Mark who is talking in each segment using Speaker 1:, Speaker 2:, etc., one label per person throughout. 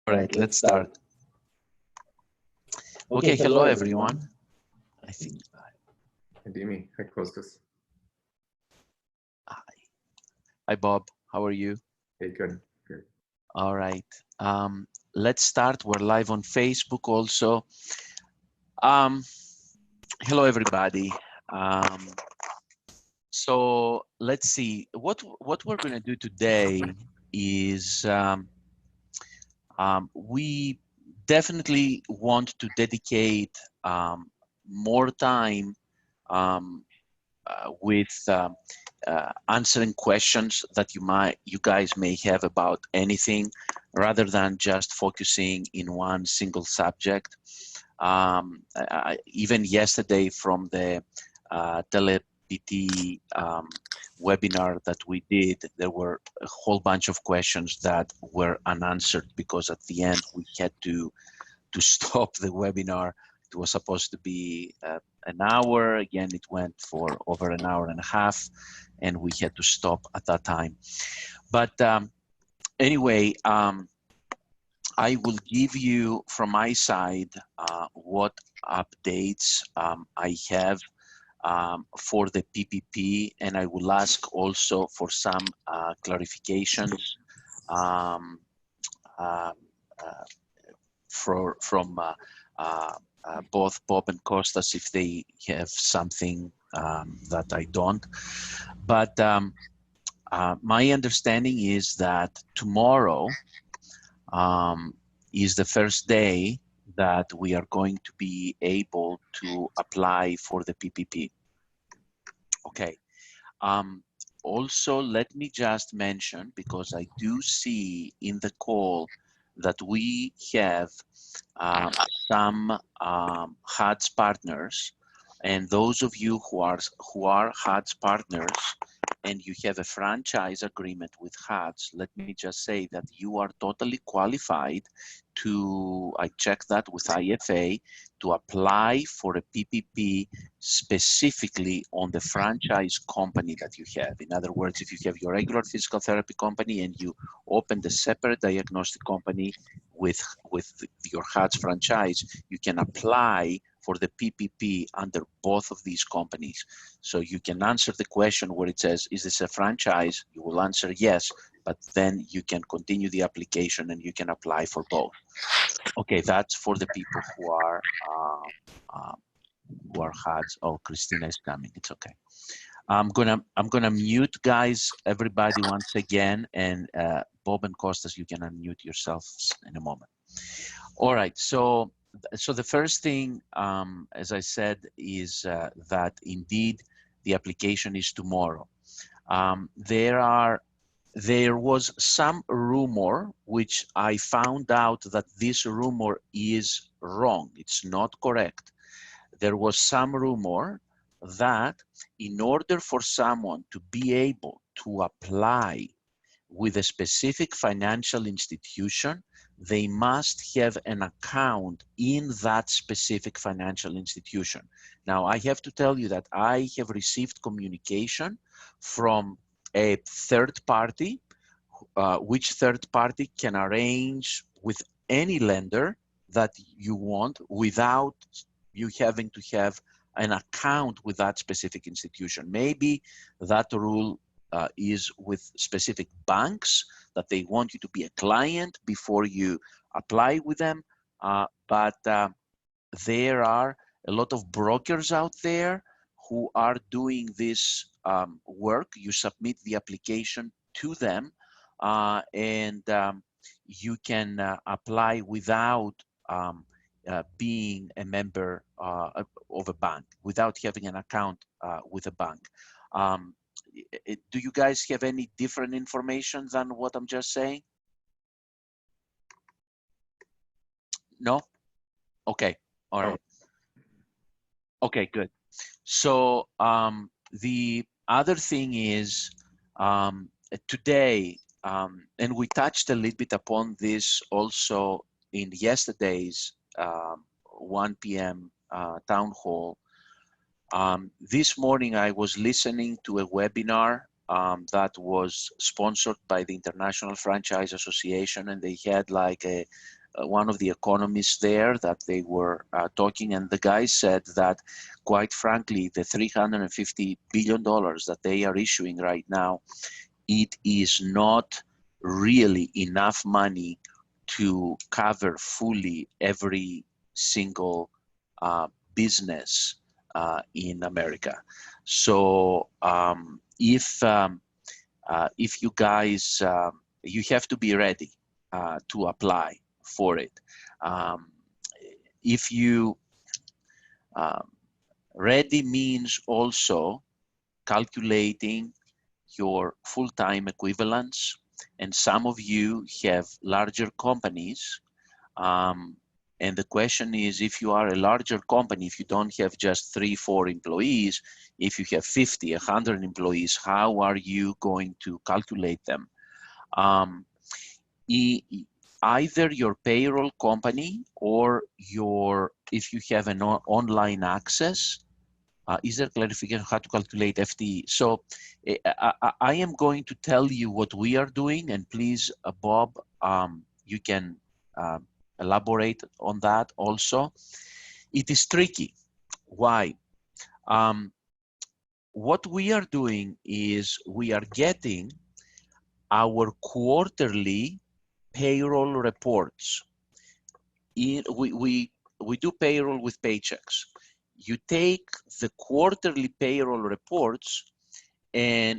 Speaker 1: All right, let's start. Okay, hello everyone. I think.
Speaker 2: Hi, Dimi. Hi, Kostas.
Speaker 1: Hi, Bob. How are you?
Speaker 2: Hey, good. Good.
Speaker 1: All right. Let's start. We're live on Facebook also. Hello everybody. So let's see. What we're going to do today is we definitely want to dedicate more time with answering questions that you guys may have about anything, rather than just focusing in one single subject. Even yesterday from the TelePT webinar that we did, there were a whole bunch of questions that were unanswered because at the end we had to stop the webinar. It was supposed to be an hour. Again, it went for over an hour and a half, and we had to stop at that time. But anyway, I will give you from my side what updates I have for the PPP, and I will ask also for some clarifications from both Bob and Kostas if they have something that I don't. But my understanding is that tomorrow is the first day that we are going to be able to apply for the PPP. Okay. Also, let me just mention, because I do see in the call that we have some HUD's partners, and those of you who are HUD's partners and you have a franchise agreement with HUD's, let me just say that you are totally qualified to, I checked that with IFA, to apply for a PPP specifically on the franchise company that you have. In other words, if you have your regular physical therapy company and you open the separate diagnostic company with your HUD's franchise, you can apply for the PPP under both of these companies. So you can answer the question where it says, is this a franchise? You will answer yes, but then you can continue the application and you can apply for both. Okay, that's for the people who are HUD's. Oh, Christina is coming. It's okay. I'm gonna mute, guys, everybody once again, and Bob and Kostas, you can unmute yourselves in a moment. All right, so the first thing, as I said, is that indeed the application is tomorrow. There was some rumor, which I found out that this rumor is wrong. It's not correct. There was some rumor that in order for someone to be able to apply with a specific financial institution, they must have an account in that specific financial institution. Now, I have to tell you that I have received communication from a third party, which third party can arrange with any lender that you want without you having to have an account with that specific institution. Maybe that rule is with specific banks that they want you to be a client before you apply with them. But there are a lot of brokers out there who are doing this work. You submit the application to them and you can apply without being a member of a bank, without having an account with a bank. Do you guys have any different information than what I'm just saying? No? Okay, all right. Okay, good. So the other thing is today, and we touched a little bit upon this also in yesterday's 1 p.m. Town Hall. This morning I was listening to a webinar that was sponsored by the International Franchise Association, and they had like one of the economists there that they were talking, and the guy said that, quite frankly, the $350 billion that they are issuing right now, it is not really enough money to cover fully every single business in America. So if you guys, you have to be ready to apply for it. If you ready means also calculating your full-time equivalents, and some of you have larger companies, and the question is, if you are a larger company, if you don't have just 3-4 employees, if you have 50, 100 employees, how are you going to calculate them? Either your payroll company or if you have an online access, is there clarification how to calculate FTE? So I am going to tell you what we are doing, and please, Bob, you can elaborate on that also. It is tricky. Why? What we are doing is we are getting our quarterly payroll reports. We do payroll with paychecks. You take the quarterly payroll reports,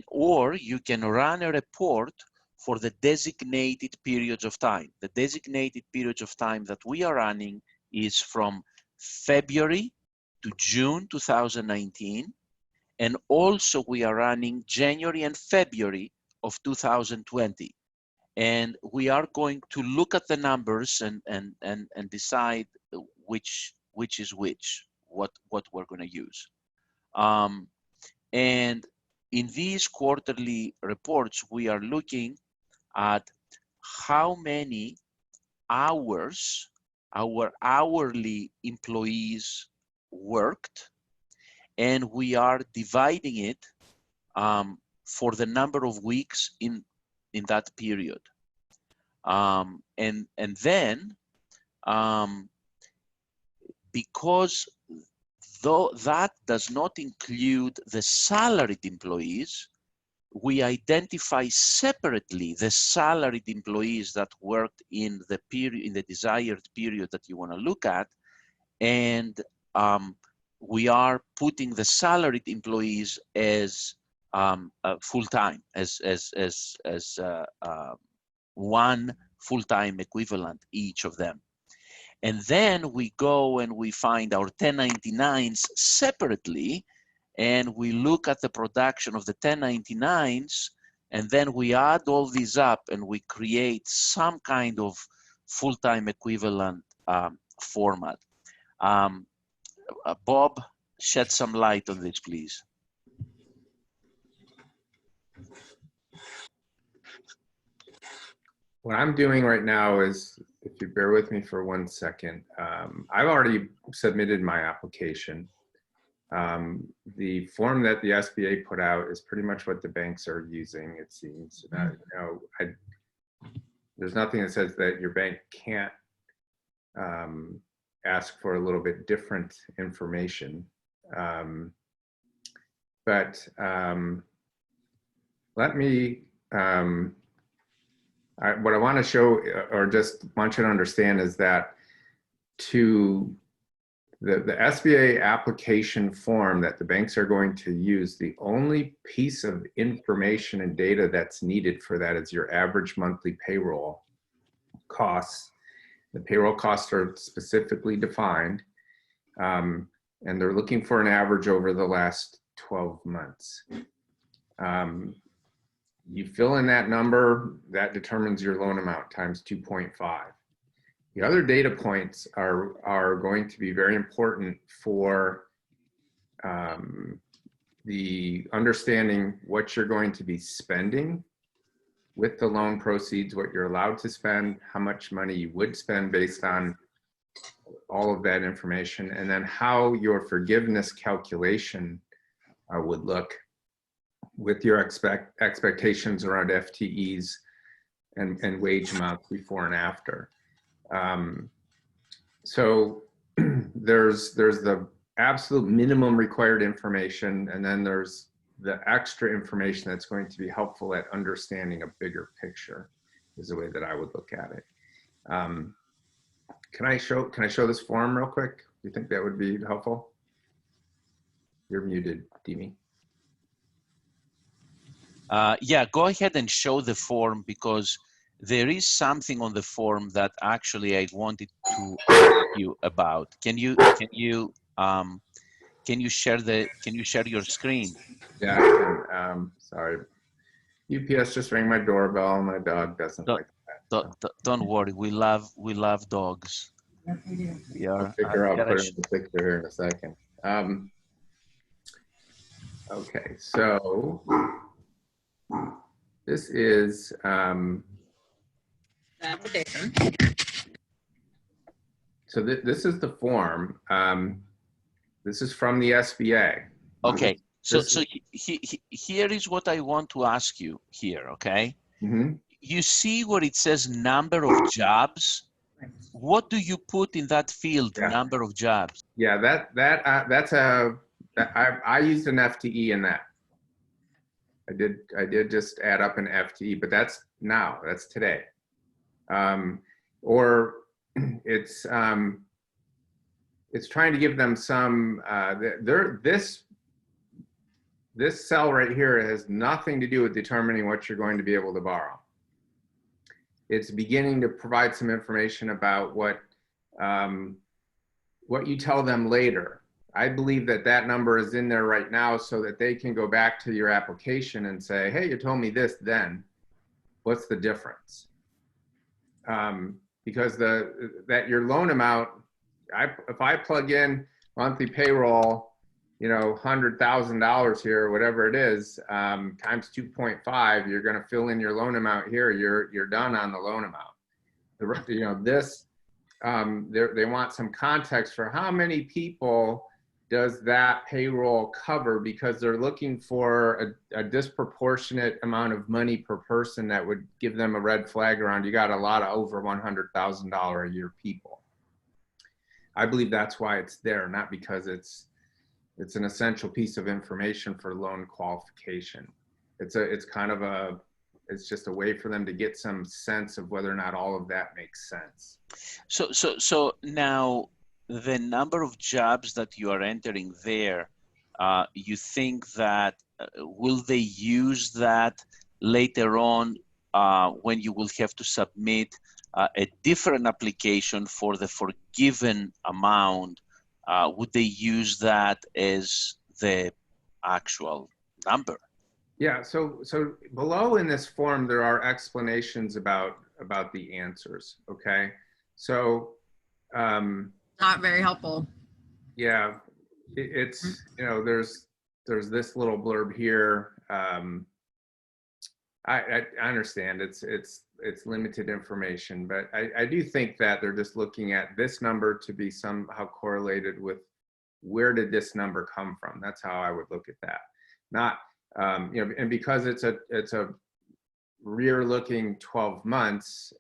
Speaker 1: or you can run a report for the designated periods of time. The designated periods of time that we are running is from February to June 2019, and also we are running January and February of 2020. And we are going to look at the numbers and decide which is which, what we're going to use. And in these quarterly reports, we are looking at how many hours our hourly employees worked, and we are dividing it for the number of weeks in that period. And then, because though that does not include the salaried employees, we identify separately the salaried employees that worked in the period, in the desired period that you want to look at, and we are putting the salaried employees as full-time, as one full-time equivalent, each of them. And then we go and we find our 1099s separately, and we look at the production of the 1099s, and then we add all these up and we create some kind of full-time equivalent format. Bob, shed some light on this, please.
Speaker 2: What I'm doing right now is, if you bear with me for 1 second, I've already submitted my application. The form that the SBA put out is pretty much what the banks are using, it seems. You know, there's nothing that says that your bank can't ask for a little bit different information. Let me, what I want to show, or just want you to understand, is that to the SBA application form that the banks are going to use, the only piece of information and data that's needed for that is your average monthly payroll costs. The payroll costs are specifically defined, and they're looking for an average over the last 12 months. You fill in that number, that determines your loan amount times 2.5. The other data points are going to be very important for the understanding what you're going to be spending with the loan proceeds, what you're allowed to spend, how much money you would spend based on all of that information, and then how your forgiveness calculation would look with your expectations around FTEs and wage amounts before and after. So there's the absolute minimum required information, and then there's the extra information that's going to be helpful at understanding a bigger picture, is the way that I would look at it. Can I show this form real quick? Do you think that would be helpful? You're muted, Dimi.
Speaker 1: Yeah, go ahead and show the form, because there is something on the form that actually I wanted to ask you about. Can you share your screen?
Speaker 2: Yeah, I can. Sorry. UPS just rang my doorbell. My dog doesn't like that.
Speaker 1: Don't worry. We love dogs. We are.
Speaker 2: I'll figure out putting the picture here in a second. Okay, so this is
Speaker 3: application.
Speaker 2: So this is the form. This is from the SBA.
Speaker 1: Okay. So here is what I want to ask you here, okay?
Speaker 2: Mm-hmm.
Speaker 1: You see where it says number of jobs? What do you put in that field, number of jobs?
Speaker 2: Yeah, I used an FTE in that. I did just add up an FTE, but that's today. Or it's trying to give them some, this cell right here has nothing to do with determining what you're going to be able to borrow. It's beginning to provide some information about what you tell them later. I believe that number is in there right now so that they can go back to your application and say, hey, you told me this then, what's the difference? Because that your loan amount, if I plug in monthly payroll, you know, $100,000 here, whatever it is, times 2.5, you're going to fill in your loan amount here. You're done on the loan amount. You know, this, they want some context for how many people does that payroll cover, because they're looking for a disproportionate amount of money per person that would give them a red flag around, you got a lot of over $100,000 a year people. I believe that's why it's there, not because it's an essential piece of information for loan qualification. It's kind of it's just a way for them to get some sense of whether or not all of that makes sense.
Speaker 1: So now the number of jobs that you are entering there, you think that will they use that later on when you will have to submit a different application for the forgiven amount? Would they use that as the actual number?
Speaker 2: Yeah, so below in this form, there are explanations about the answers, okay? So,
Speaker 3: not very helpful.
Speaker 2: Yeah, it's, you know, there's this little blurb here. I understand it's limited information, but I do think that they're just looking at this number to be somehow correlated with where did this number come from. That's how I would look at that. Not, you know, and because it's a rear-looking 12 months,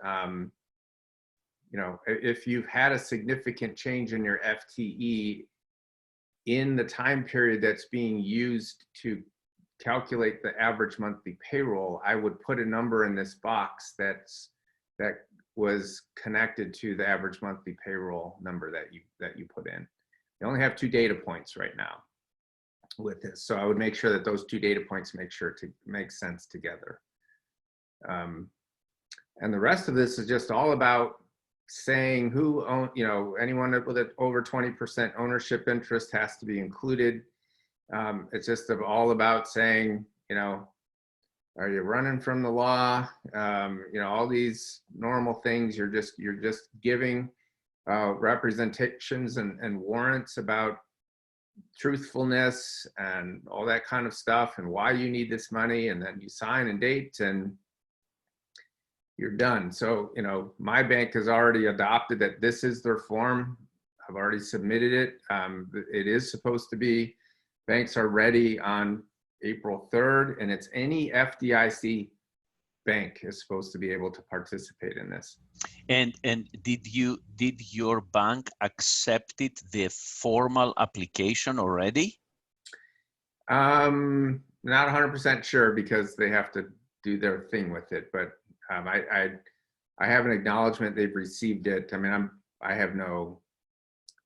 Speaker 2: you know, if you've had a significant change in your FTE in the time period that's being used to calculate the average monthly payroll, I would put a number in this box that was connected to the average monthly payroll number that you put in. You only have 2 data points right now with this, so I would make sure that those 2 data points make sense together. And the rest of this is just all about saying who own, you know, anyone with an over 20% ownership interest has to be included. It's just all about saying, you know, are you running from the law? You know, all these normal things. You're just giving representations and warrants about truthfulness and all that kind of stuff, and why you need this money, and then you sign and date and you're done. So, you know, my bank has already adopted that this is their form. I've already submitted it. It is supposed to be, banks are ready on April 3rd, and it's any FDIC bank is supposed to be able to participate in this.
Speaker 1: And did your bank accept it, the formal application already?
Speaker 2: Not 100% sure because they have to do their thing with it, but I have an acknowledgement they've received it. I mean, the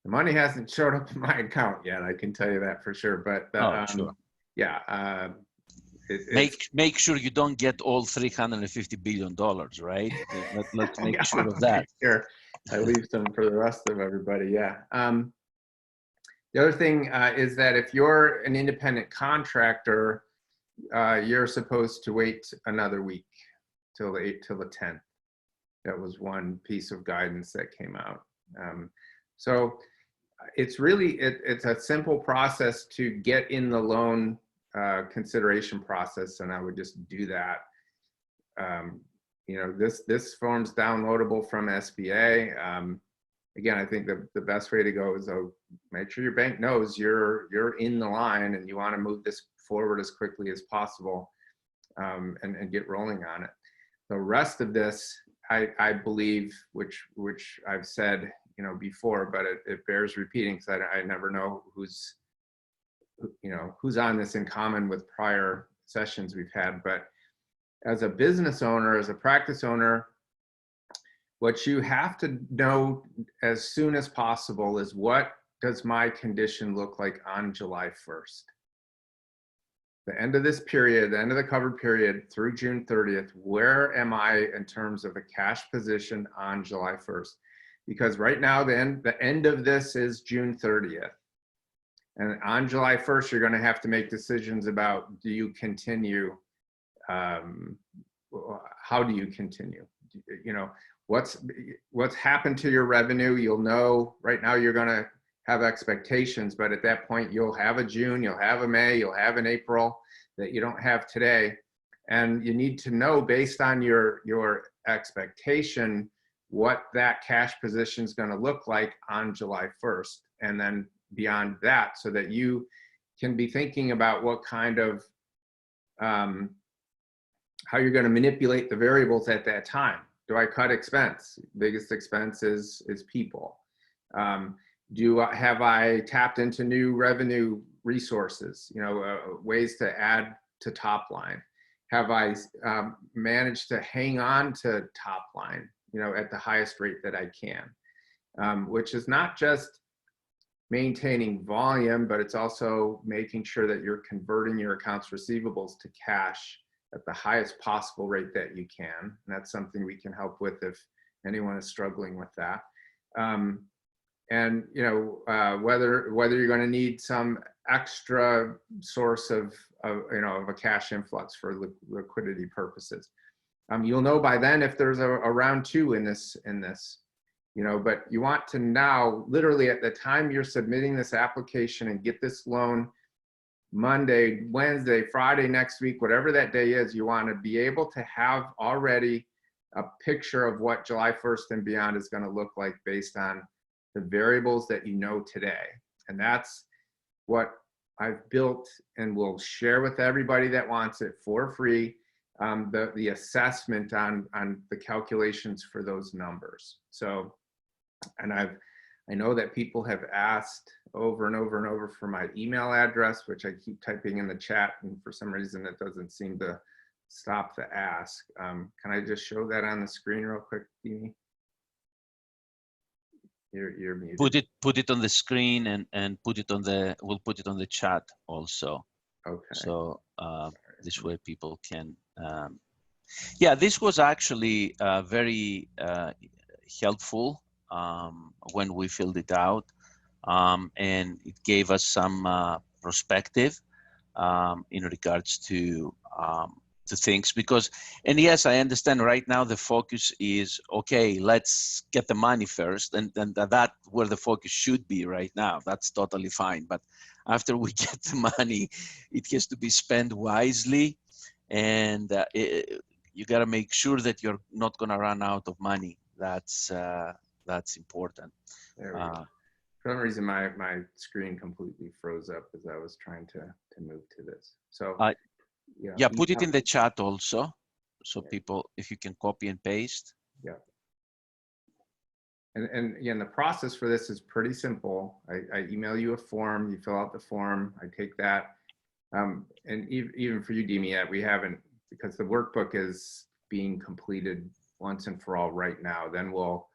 Speaker 2: money hasn't showed up in my account yet. I can tell you that for sure. But
Speaker 1: Sure.
Speaker 2: Yeah,
Speaker 1: Make sure you don't get all $350 billion, right? Let's make sure of that.
Speaker 2: Sure, I leave some for the rest of everybody. Yeah. The other thing is that if you're an independent contractor, you're supposed to wait another week till the 10th. That was one piece of guidance that came out. So it's really, it's a simple process to get in the loan consideration process, and I would just do that. You know, this form's downloadable from SBA. Again, I think the best way to go is make sure your bank knows you're in the line and you want to move this forward as quickly as possible, and get rolling on it. The rest of this, I believe, which I've said, you know, before, but it bears repeating because I never know who's on this in common with prior sessions we've had. But as a business owner, as a practice owner, what you have to know as soon as possible is, what does my condition look like on July 1st? The end of this period, the end of the covered period through June 30th, where am I in terms of a cash position on July 1st? Because right now, the end of this is June 30th. And on July 1st, you're going to have to make decisions about, do you continue? How do you continue? You know, what's happened to your revenue? You'll know. Right now, you're going to have expectations, but at that point, you'll have a June, you'll have a May, you'll have an April that you don't have today. And you need to know, based on your expectation, what that cash position is going to look like on July 1st. And then beyond that, so that you can be thinking about what kind of, how you're going to manipulate the variables at that time. Do I cut expense? Biggest expense is people. Have I tapped into new revenue resources? You know, ways to add to top line. Have I managed to hang on to top line, you know, at the highest rate that I can, which is not just maintaining volume, but it's also making sure that you're converting your accounts receivables to cash at the highest possible rate that you can. And that's something we can help with if anyone is struggling with that. And you know, whether you're going to need some extra source of a cash influx for liquidity purposes. You'll know by then if there's a round two in this. You know, but you want to now, literally at the time you're submitting this application and get this loan Monday, Wednesday, Friday next week, whatever that day is, you want to be able to have already a picture of what July 1st and beyond is going to look like based on the variables that you know today. And that's what I've built and will share with everybody that wants it for free, the assessment on the calculations for those numbers. So, and I know that people have asked over and over and over for my email address, which I keep typing in the chat, and for some reason it doesn't seem to stop the ask. Can I just show that on the screen real quick, Dini? You're muted.
Speaker 1: Put it on the screen and put it on we'll put it on the chat also.
Speaker 2: Okay.
Speaker 1: So this way people can. Yeah, this was actually very helpful when we filled it out, and it gave us some perspective in regards to things, because, and yes, I understand right now the focus is, okay, let's get the money first, and that where the focus should be right now. That's totally fine. But after we get the money, it has to be spent wisely, and you got to make sure that you're not going to run out of money. That's important.
Speaker 2: There we go. For some reason, my screen completely froze up as I was trying to move to this. So
Speaker 1: yeah, put it in the chat also, so people, if you can copy and paste.
Speaker 2: Yeah. And again, the process for this is pretty simple. I email you a form, you fill out the form, I take that. And even for you, Demi, we haven't, because the workbook is being completed once and for all right now. Then we'll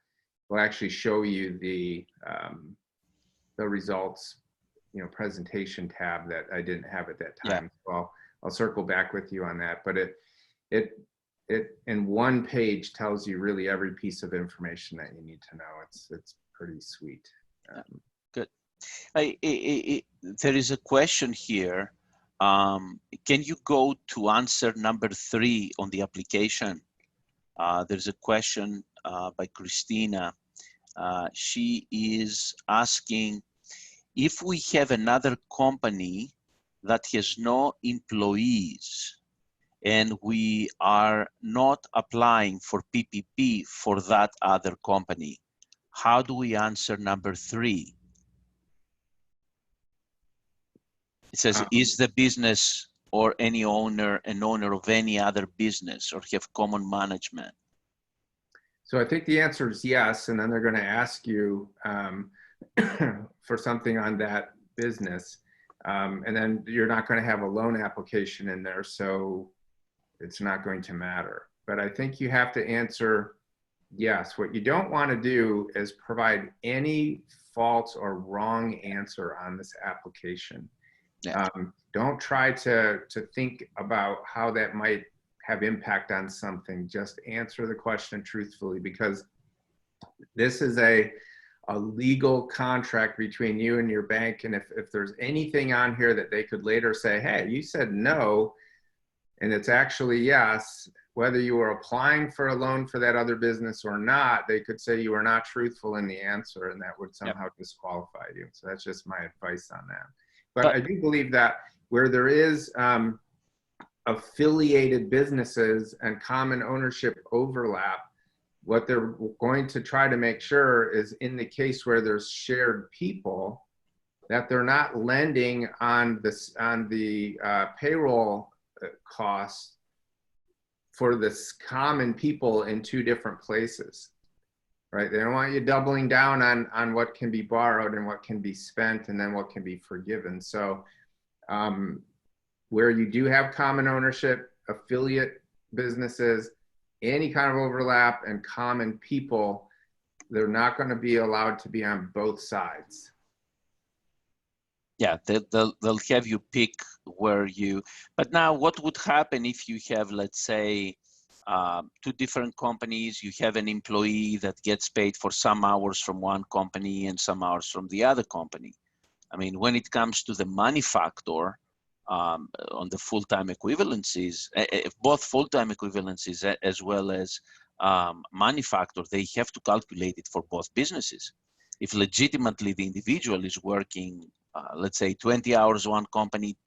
Speaker 2: actually show you the results, presentation tab that I didn't have at that time. Yeah. So I'll circle back with you on that. But it in one page tells you really every piece of information that you need to know. It's pretty sweet.
Speaker 1: Good. There is a question here. Can you go to answer number 3 on the application? There's a question by Christina. She is asking, if we have another company that has no employees and we are not applying for PPP for that other company, how do we answer number 3? It says, is the business or any owner an owner of any other business or have common management?
Speaker 2: So I think the answer is yes, and then they're going to ask you for something on that business, and then you're not going to have a loan application in there, so it's not going to matter. But I think you have to answer yes. What you don't want to do is provide any false or wrong answer on this application. Yeah. Don't try to think about how that might have impact on something. Just answer the question truthfully, because this is a legal contract between you and your bank. And if there's anything on here that they could later say, hey, you said no, and it's actually yes, whether you were applying for a loan for that other business or not, they could say you were not truthful in the answer, and that would somehow disqualify you. So that's just my advice on that. But I do believe that where there is affiliated businesses and common ownership overlap, what they're going to try to make sure is, in the case where there's shared people, that they're not lending on the payroll costs for this common people in 2 different places, right? They don't want you doubling down on what can be borrowed and what can be spent and then what can be forgiven. So where you do have common ownership, affiliate businesses, any kind of overlap and common people, they're not going to be allowed to be on both sides.
Speaker 1: Yeah, they'll have you pick where you, but now what would happen if you have, let's say, 2 different companies, you have an employee that gets paid for some hours from one company and some hours from the other company? I mean, when it comes to the money factor, on the full-time equivalencies, both full-time equivalencies as well as money factor, they have to calculate it for both businesses. If legitimately the individual is working, let's say 20 hours on company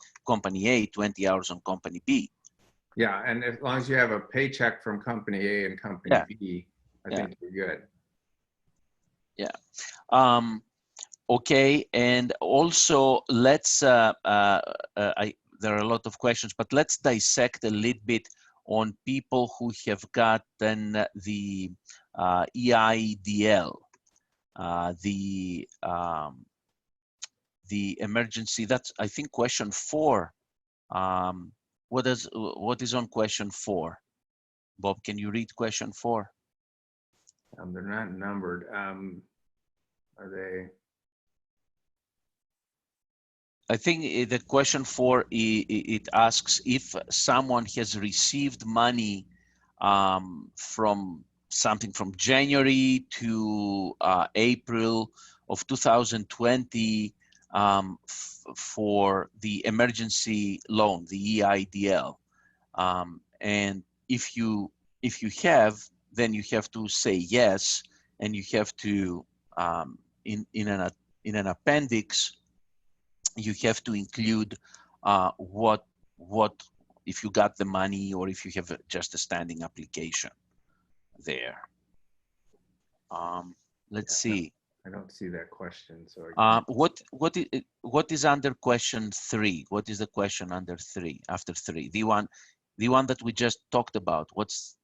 Speaker 1: A, 20 hours on company B.
Speaker 2: Yeah, and as long as you have a paycheck from company A and company B, I think you're good.
Speaker 1: Yeah. Okay, and also let's, there are a lot of questions, but let's dissect a little bit on people who have gotten the EIDL, the emergency. That's, I think, question 4. What is on question 4? Bob, can you read question 4?
Speaker 2: They're not numbered. Are they?
Speaker 1: I think the question 4, it asks if someone has received money from something from January to April of 2020 for the emergency loan, the EIDL. And if you have, then you have to say yes, and you have to, in an appendix, you have to include what if you got the money or if you have just a standing application there. Let's see.
Speaker 2: I don't see that question. So
Speaker 1: What is under question 3? What is the question under 3, after 3? The one that we just talked about. What's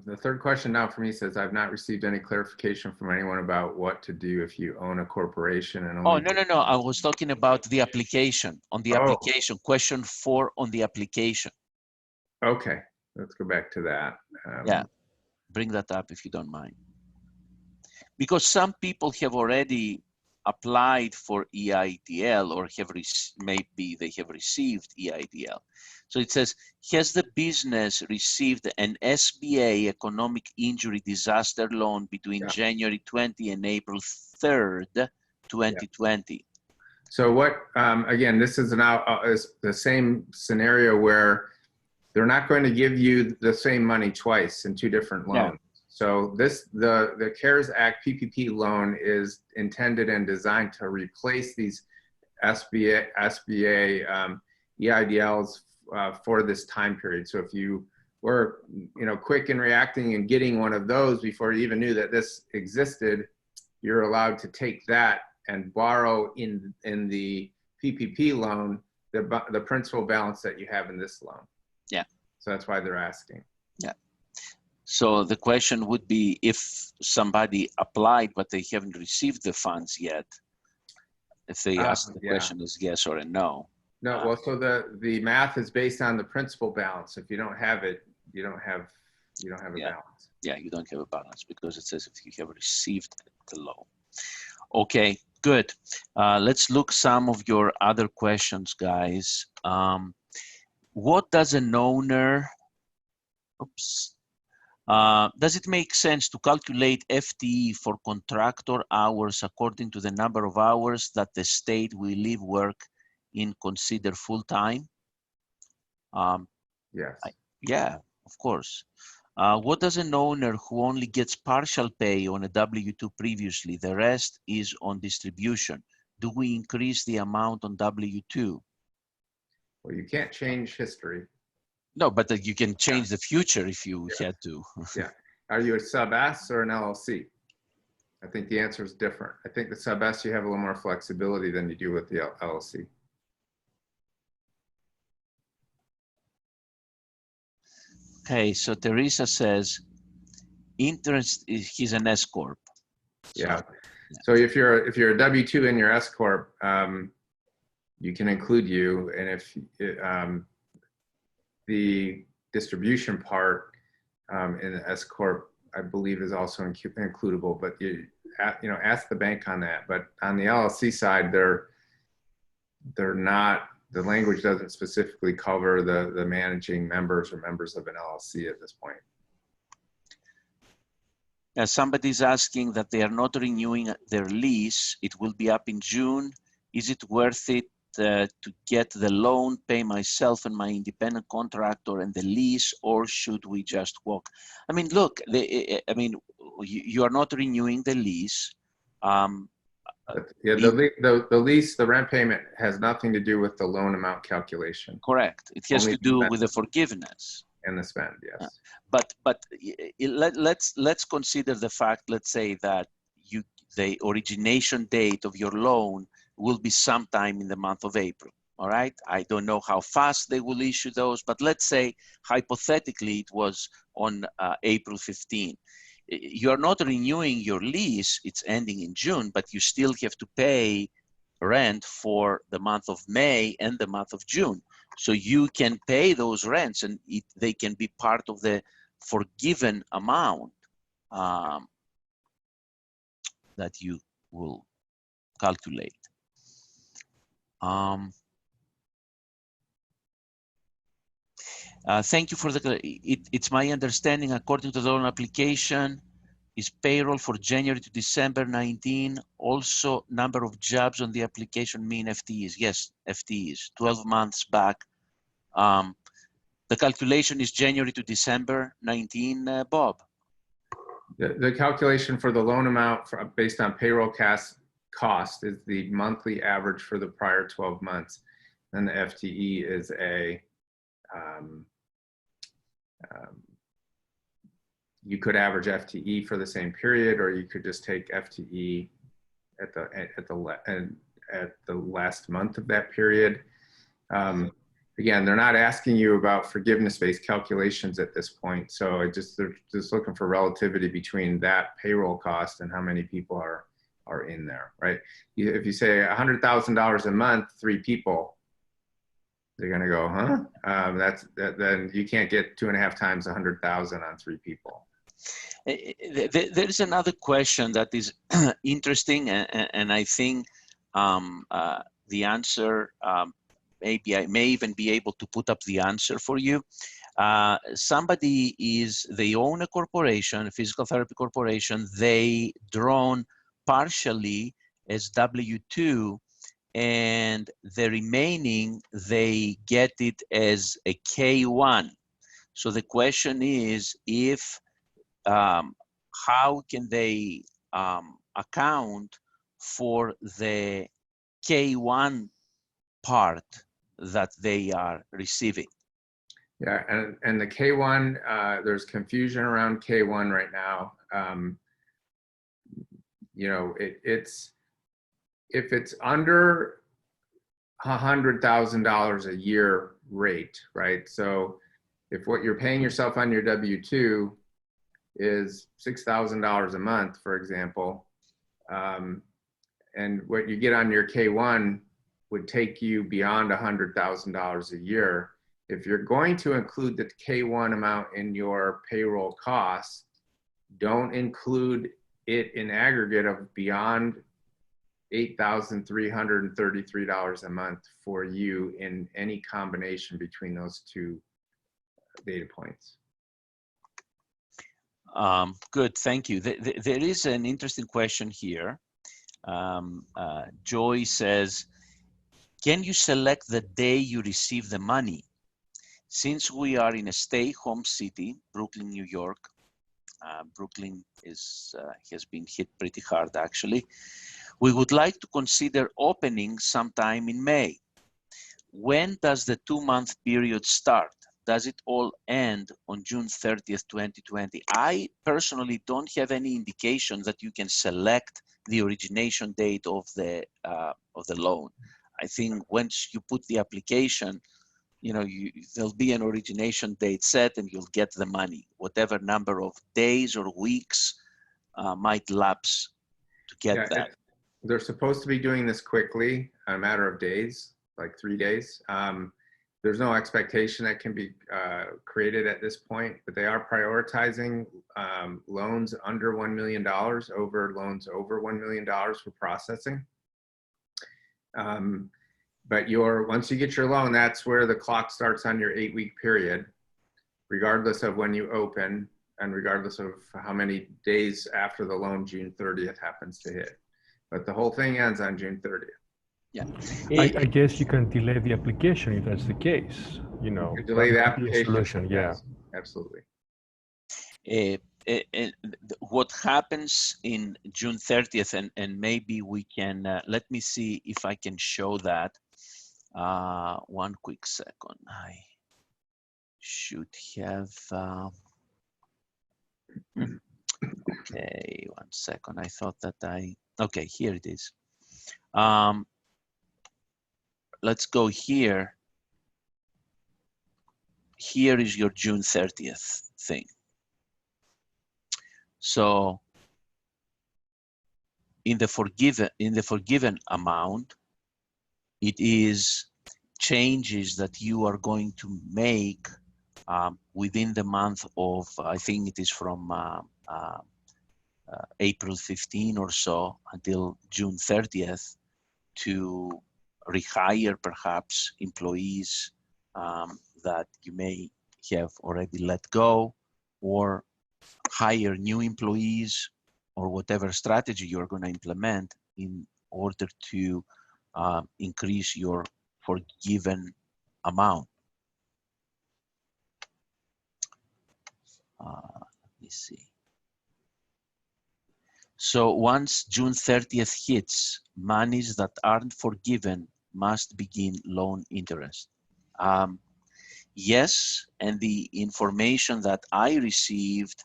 Speaker 2: the third question now for me says, I've not received any clarification from anyone about what to do if you own a corporation and only.
Speaker 1: Oh, no. I was talking about the application. On the application, question 4 on the application.
Speaker 2: Okay, let's go back to that.
Speaker 1: Yeah, bring that up if you don't mind. Because some people have already applied for EIDL or maybe they have received EIDL. So it says, has the business received an SBA economic injury disaster loan between January 20 and April 3rd, 2020?
Speaker 2: So what, again, this is the same scenario where they're not going to give you the same money twice in 2 different loans.
Speaker 1: Yeah.
Speaker 2: So the CARES Act PPP loan is intended and designed to replace these SBA EIDLs for this time period. So if you were, quick in reacting and getting one of those before you even knew that this existed, you're allowed to take that and borrow in the PPP loan the principal balance that you have in this loan.
Speaker 1: Yeah.
Speaker 2: So that's why they're asking.
Speaker 1: Yeah. So the question would be, if somebody applied but they haven't received the funds yet, if they ask the question is yes or a no.
Speaker 2: No, well, so the math is based on the principal balance. If you don't have it, you don't have a balance.
Speaker 1: Yeah, you don't have a balance because it says if you have received the loan. Okay, good. Let's look some of your other questions, guys. What does an owner, does it make sense to calculate FTE for contractor hours according to the number of hours that the state will leave work in consider full-time?
Speaker 2: Yes.
Speaker 1: Yeah, of course. What does an owner who only gets partial pay on a W-2 previously, the rest is on distribution? Do we increase the amount on W-2?
Speaker 2: Well, you can't change history.
Speaker 1: No, but you can change the future if you had to.
Speaker 2: Yeah. Are you a sub S or an LLC? I think the answer is different. I think the sub S, you have a little more flexibility than you do with the LLC.
Speaker 1: Okay, so Teresa says, interest is, he's an S corp.
Speaker 2: Yeah. So if you're a W-2 in your S corp, you can include you, and if the distribution part in the S corp, I believe, is also includable. But ask the bank on that. But on the LLC side, they're not. The language doesn't specifically cover the managing members or members of an LLC at this point.
Speaker 1: Somebody's asking that they are not renewing their lease. It will be up in June. Is it worth it to get the loan, pay myself and my independent contractor and the lease, or should we just walk? I mean, look, you are not renewing the lease.
Speaker 2: Yeah, the lease, the rent payment has nothing to do with the loan amount calculation.
Speaker 1: Correct. It has
Speaker 2: Only
Speaker 1: to do with the forgiveness.
Speaker 2: And the spend, yes.
Speaker 1: But let's consider the fact, let's say that the origination date of your loan will be sometime in the month of April, all right? I don't know how fast they will issue those, but let's say hypothetically it was on April 15. You're not renewing your lease, it's ending in June, but you still have to pay rent for the month of May and the month of June. So you can pay those rents and they can be part of the forgiven amount that you will calculate. Thank you for it's my understanding, according to the loan application, is payroll for January to December 19. Also, number of jobs on the application mean FTEs. Yes, FTEs, 12 months back. The calculation is January to December 19, Bob.
Speaker 2: The calculation for the loan amount based on payroll cost is the monthly average for the prior 12 months. And the FTE is you could average FTE for the same period, or you could just take FTE at the last month of that period. Again, they're not asking you about forgiveness-based calculations at this point. So they're just looking for relativity between that payroll cost and how many people are in there, right? If you say $100,000 a month, 3 people, they're gonna go, huh? Then you can't get 2.5 times 100,000 on 3 people.
Speaker 1: There's another question that is interesting, and I think the answer, maybe I may even be able to put up the answer for you. They own a corporation, a physical therapy corporation. They drawn partially as W-2, and the remaining, they get it as a K-1. So the question is, how can they account for the K-1 part that they are receiving?
Speaker 2: Yeah, and the K-1, there's confusion around K-1 right now. You know, if it's under $100,000 a year rate, right? So if what you're paying yourself on your W-2 is $6,000 a month, for example, and what you get on your K-1 would take you beyond $100,000 a year. If you're going to include the K-1 amount in your payroll costs, don't include it in aggregate of beyond $8,333 a month for you in any combination between those 2 data points.
Speaker 1: Good, thank you. There is an interesting question here. Joy says, can you select the day you receive the money? Since we are in a stay-home city, Brooklyn, New York, Brooklyn has been hit pretty hard actually. We would like to consider opening sometime in May. When does the 2-month period start? Does it all end on June 30th, 2020? I personally don't have any indication that you can select the origination date of the loan. I think once you put the application, you know, there'll be an origination date set and you'll get the money. Whatever number of days or weeks might lapse to get that.
Speaker 2: They're supposed to be doing this quickly, a matter of days, like 3 days. There's no expectation that can be created at this point, but they are prioritizing loans under $1 million over loans over $1 million for processing. But once you get your loan, that's where the clock starts on your 8-week period, regardless of when you open and regardless of how many days after the loan June 30th happens to hit. But the whole thing ends on June 30th.
Speaker 1: Yeah.
Speaker 4: I guess you can delay the application if that's the case. You know,
Speaker 2: you delay the application.
Speaker 4: Solution, yeah.
Speaker 2: Yes, absolutely.
Speaker 1: What happens in June 30th, and maybe we can, let me see if I can show that. One quick second. I should have, okay, one second. I thought that okay, here it is. Let's go here. Here is your June 30th thing. So in the forgiven amount, it is changes that you are going to make within the month of, I think it is from April 15 or so until June 30th, to rehire perhaps employees that you may have already let go, or hire new employees, or whatever strategy you're going to implement in order to increase your forgiven amount. Let me see. So once June 30th hits, monies that aren't forgiven must begin loan interest. Yes, and the information that I received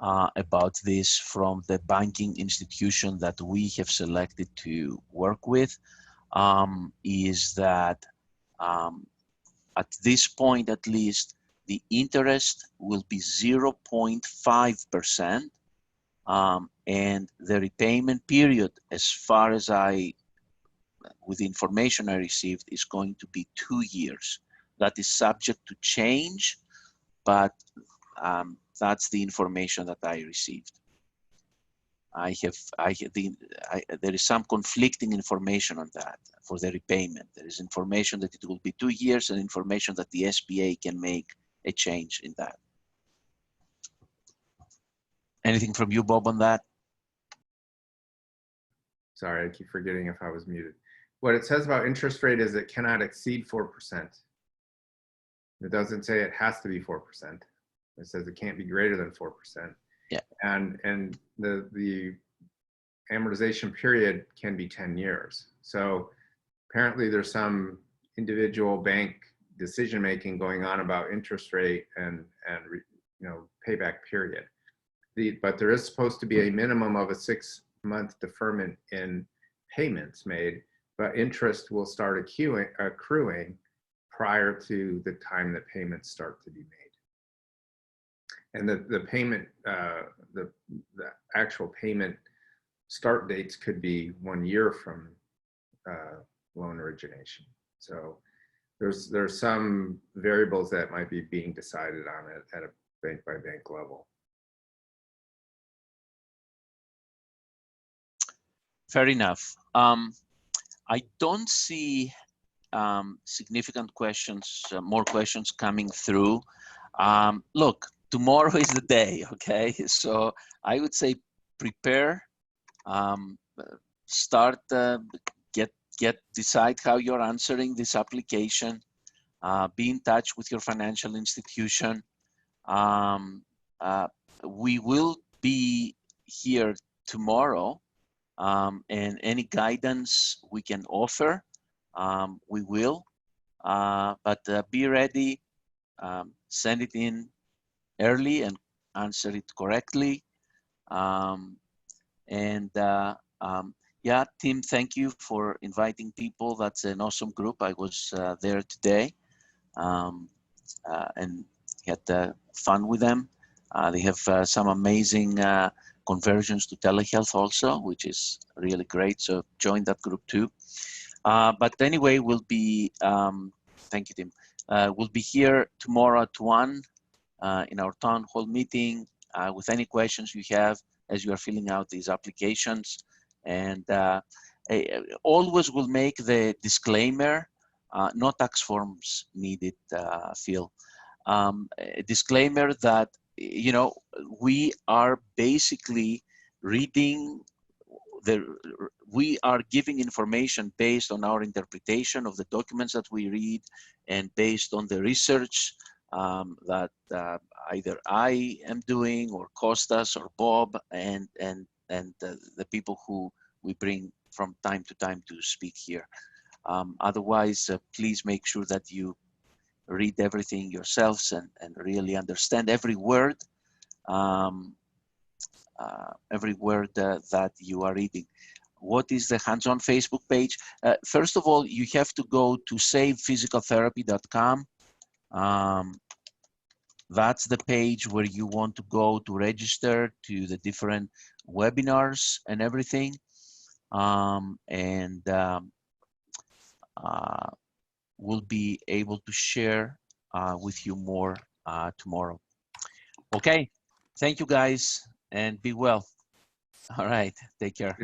Speaker 1: about this from the banking institution that we have selected to work with, is that at this point, at least, the interest will be 0.5%, and the repayment period, as far as with the information I received, is going to be 2 years. That is subject to change, but that's the information that I received. There is some conflicting information on that for the repayment. There is information that it will be 2 years and information that the SBA can make a change in that. Anything from you, Bob, on that?
Speaker 2: Sorry, I keep forgetting if I was muted. What it says about interest rate is it cannot exceed 4%. It doesn't say it has to be 4%. It says it can't be greater than 4%.
Speaker 1: Yeah.
Speaker 2: And the amortization period can be 10 years. So apparently there's some individual bank decision making going on about interest rate and payback period. But there is supposed to be a minimum of a 6-month deferment in payments made, but interest will start accruing prior to the time that payments start to be made. And the payment, the actual payment start dates could be 1 year from loan origination. So there's some variables that might be being decided on it at a bank by bank level.
Speaker 1: Fair enough. I don't see significant questions, more questions coming through. Look, tomorrow is the day, okay? So I would say prepare, start, decide how you're answering this application, be in touch with your financial institution. We will be here tomorrow, and any guidance we can offer, we will, but be ready, send it in early and answer it correctly. Yeah, Tim, thank you for inviting people. That's an awesome group. I was there today and had fun with them. They have some amazing conversions to telehealth also, which is really great. So join that group too. But anyway, we'll be, thank you, Tim. We'll be here tomorrow at 1 in our town hall meeting with any questions you have as you are filling out these applications. And always will make the disclaimer, no tax forms needed, Phil. A disclaimer that, you know, we are basically reading we are giving information based on our interpretation of the documents that we read and based on the research that either I am doing or Kostas or Bob and the people who we bring from time to time to speak here. Otherwise, please make sure that you read everything yourselves and really understand every word that you are reading. What is the hands-on Facebook page? First of all, you have to go to savephysicaltherapy.com. That's the page where you want to go to register to the different webinars and everything. We'll be able to share with you more tomorrow. Okay, thank you guys and be well. All right, take care.